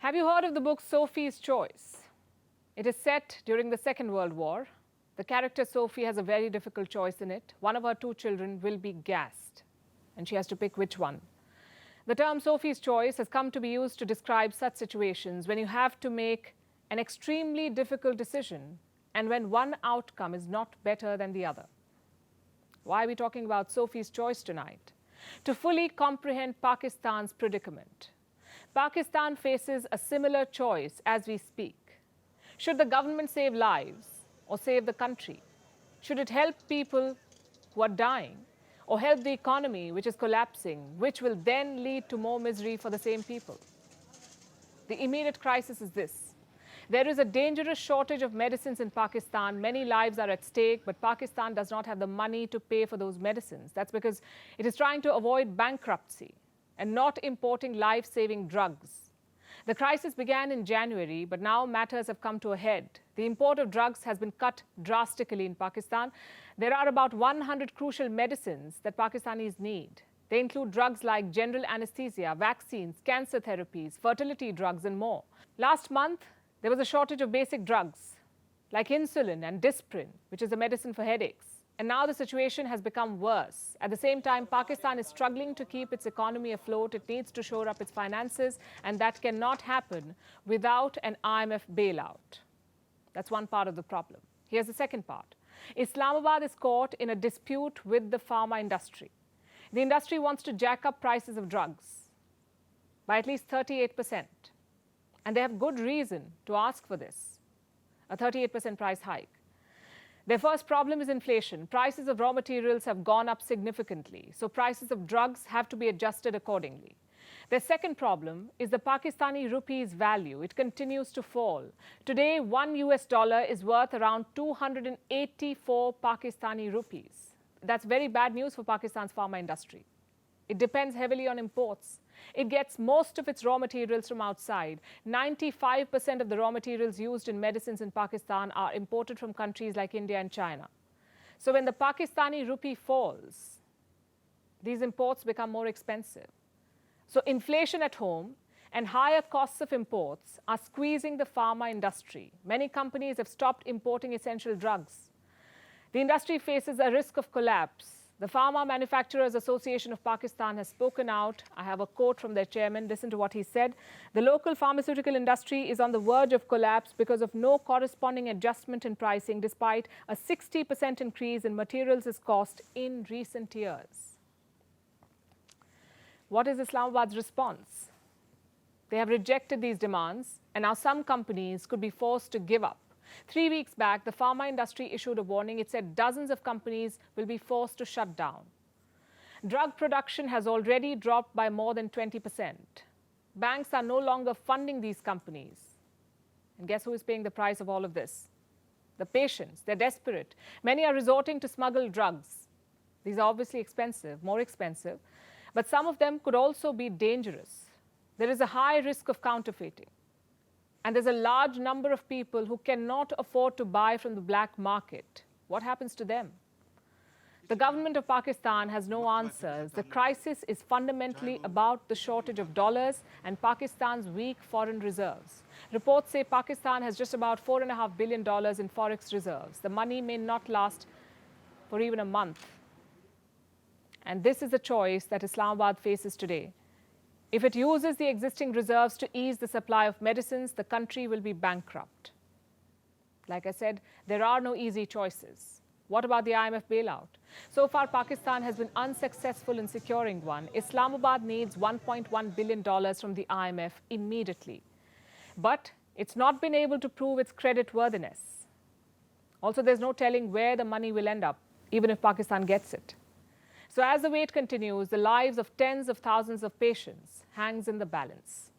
Have you heard of the book Sophie's Choice? It is set during the Second World War. The character Sophie has a very difficult choice in it. One of her two children will be gassed, and she has to pick which one. The term Sophie's Choice has come to be used to describe such situations when you have to make an extremely difficult decision and when one outcome is not better than the other. Why are we talking about Sophie's Choice tonight? To fully comprehend Pakistan's predicament. Pakistan faces a similar choice as we speak. Should the government save lives or save the country? Should it help people who are dying or help the economy which is collapsing, which will then lead to more misery for the same people? The immediate crisis is this. There is a dangerous shortage of medicines in Pakistan. Many lives are at stake, but Pakistan does not have the money to pay for those medicines. That's because it is trying to avoid bankruptcy and not importing life-saving drugs. The crisis began in January, but now matters have come to a head. The import of drugs has been cut drastically in Pakistan. There are about 100 crucial medicines that Pakistanis need. They include drugs like general anesthesia, vaccines, cancer therapies, fertility drugs, and more. Last month, there was a shortage of basic drugs like insulin and Disprin, which is a medicine for headaches. And now the situation has become worse. At the same time, Pakistan is struggling to keep its economy afloat. It needs to shore up its finances, and that cannot happen without an IMF bailout. That's one part of the problem. Here's the second part. Islamabad is caught in a dispute with the pharma industry. The industry wants to jack up prices of drugs by at least 38%. And they have good reason to ask for this, a 38% price hike. Their first problem is inflation. Prices of raw materials have gone up significantly, so prices of drugs have to be adjusted accordingly. Their second problem is the Pakistani rupee's value. It continues to fall. Today, $1 is worth around 284 Pakistani rupees. That's very bad news for Pakistan's pharma industry. It depends heavily on imports. It gets most of its raw materials from outside. 95% of the raw materials used in medicines in Pakistan are imported from countries like India and China. So when the Pakistani rupee falls, these imports become more expensive. So inflation at home and higher costs of imports are squeezing the pharma industry. Many companies have stopped importing essential drugs. The industry faces a risk of collapse. The Pharma Manufacturers Association of Pakistan has spoken out. I have a quote from their chairman. Listen to what he said. The local pharmaceutical industry is on the verge of collapse because of no corresponding adjustment in pricing, despite a 60% increase in materials' cost in recent years. What is Islamabad's response? They have rejected these demands, and now some companies could be forced to give up. 3 weeks back, the pharma industry issued a warning. It said dozens of companies will be forced to shut down. Drug production has already dropped by more than 20%. Banks are no longer funding these companies. And guess who is paying the price of all of this? The patients. They're desperate. Many are resorting to smuggled drugs. These are obviously expensive, more expensive, but some of them could also be dangerous. There is a high risk of counterfeiting. And there's a large number of people who cannot afford to buy from the black market. What happens to them? The government of Pakistan has no answers. The crisis is fundamentally about the shortage of dollars and Pakistan's weak foreign reserves. Reports say Pakistan has just about $4.5 billion in forex reserves. The money may not last for even a month. And this is the choice that Islamabad faces today. If it uses the existing reserves to ease the supply of medicines, the country will be bankrupt. Like I said, there are no easy choices. What about the IMF bailout? So far, Pakistan has been unsuccessful in securing one. Islamabad needs $1.1 billion from the IMF immediately. But it's not been able to prove its creditworthiness. Also, there's no telling where the money will end up, even if Pakistan gets it. So as the wait continues, the lives of tens of thousands of patients hangs in the balance.